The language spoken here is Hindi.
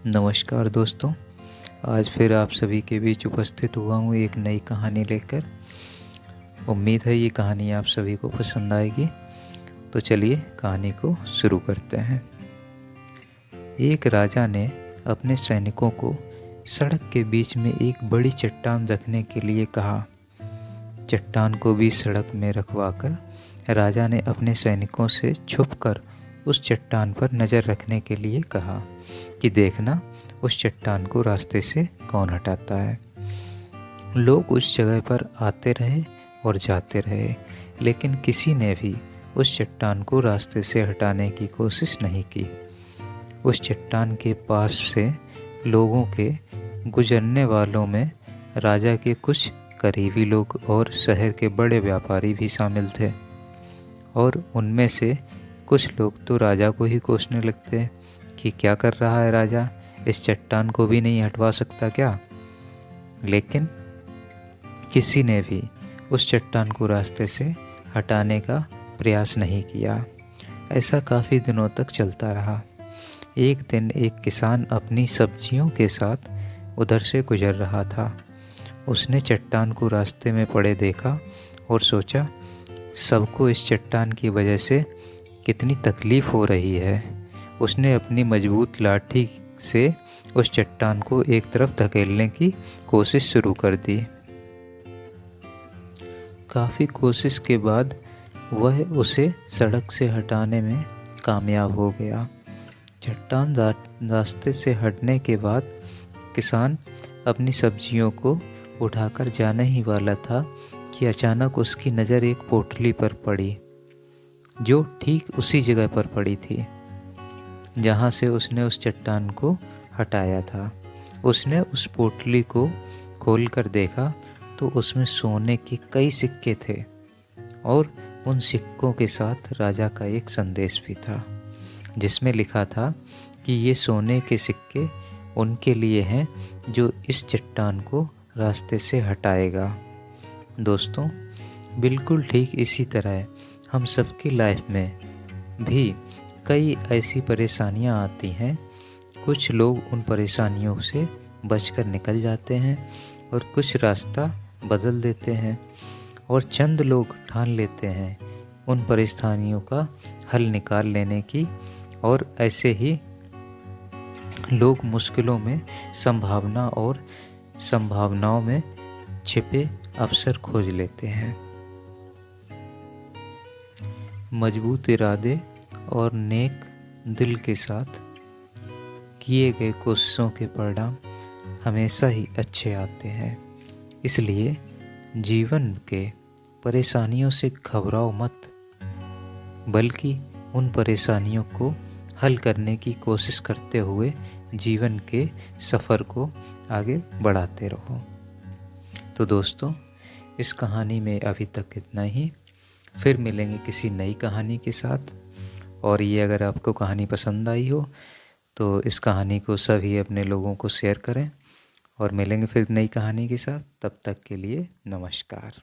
नमस्कार दोस्तों। आज फिर आप सभी के बीच उपस्थित हुआ हूँ एक नई कहानी लेकर। उम्मीद है ये कहानी आप सभी को पसंद आएगी। तो चलिए कहानी को शुरू करते हैं। एक राजा ने अपने सैनिकों को सड़क के बीच में एक बड़ी चट्टान रखने के लिए कहा। चट्टान को भी सड़क में रखवाकर राजा ने अपने सैनिकों से छुपकर उस चट्टान पर नज़र रखने के लिए कहा कि देखना उस चट्टान को रास्ते से कौन हटाता है। लोग उस जगह पर आते रहे और जाते रहे, लेकिन किसी ने भी उस चट्टान को रास्ते से हटाने की कोशिश नहीं की। उस चट्टान के पास से लोगों के गुजरने वालों में राजा के कुछ करीबी लोग और शहर के बड़े व्यापारी भी शामिल थे, और उनमें से कुछ लोग तो राजा को ही कोसने लगते कि क्या कर रहा है राजा, इस चट्टान को भी नहीं हटवा सकता क्या। लेकिन किसी ने भी उस चट्टान को रास्ते से हटाने का प्रयास नहीं किया। ऐसा काफ़ी दिनों तक चलता रहा। एक दिन एक किसान अपनी सब्जियों के साथ उधर से गुजर रहा था। उसने चट्टान को रास्ते में पड़े देखा और सोचा, सबको इस चट्टान की वजह से कितनी तकलीफ़ हो रही है। उसने अपनी मजबूत लाठी से उस चट्टान को एक तरफ धकेलने की कोशिश शुरू कर दी। काफ़ी कोशिश के बाद वह उसे सड़क से हटाने में कामयाब हो गया। चट्टान रास्ते से हटने के बाद किसान अपनी सब्जियों को उठाकर जाने ही वाला था कि अचानक उसकी नज़र एक पोटली पर पड़ी, जो ठीक उसी जगह पर पड़ी थी जहाँ से उसने उस चट्टान को हटाया था। उसने उस पोटली को खोलकर देखा तो उसमें सोने के कई सिक्के थे, और उन सिक्कों के साथ राजा का एक संदेश भी था, जिसमें लिखा था कि ये सोने के सिक्के उनके लिए हैं जो इस चट्टान को रास्ते से हटाएगा। दोस्तों, बिल्कुल ठीक इसी तरह हम सबकी लाइफ में भी कई ऐसी परेशानियां आती हैं। कुछ लोग उन परेशानियों से बचकर निकल जाते हैं और कुछ रास्ता बदल देते हैं, और चंद लोग ठान लेते हैं उन परेशानियों का हल निकाल लेने की, और ऐसे ही लोग मुश्किलों में संभावना और संभावनाओं में छिपे अवसर खोज लेते हैं। मजबूत इरादे और नेक दिल के साथ किए गए कोशिशों के परिणाम हमेशा ही अच्छे आते हैं। इसलिए जीवन के परेशानियों से घबराओ मत, बल्कि उन परेशानियों को हल करने की कोशिश करते हुए जीवन के सफ़र को आगे बढ़ाते रहो। तो दोस्तों, इस कहानी में अभी तक इतना ही। फिर मिलेंगे किसी नई कहानी के साथ। और ये अगर आपको कहानी पसंद आई हो तो इस कहानी को सभी अपने लोगों को शेयर करें, और मिलेंगे फिर नई कहानी के साथ। तब तक के लिए नमस्कार।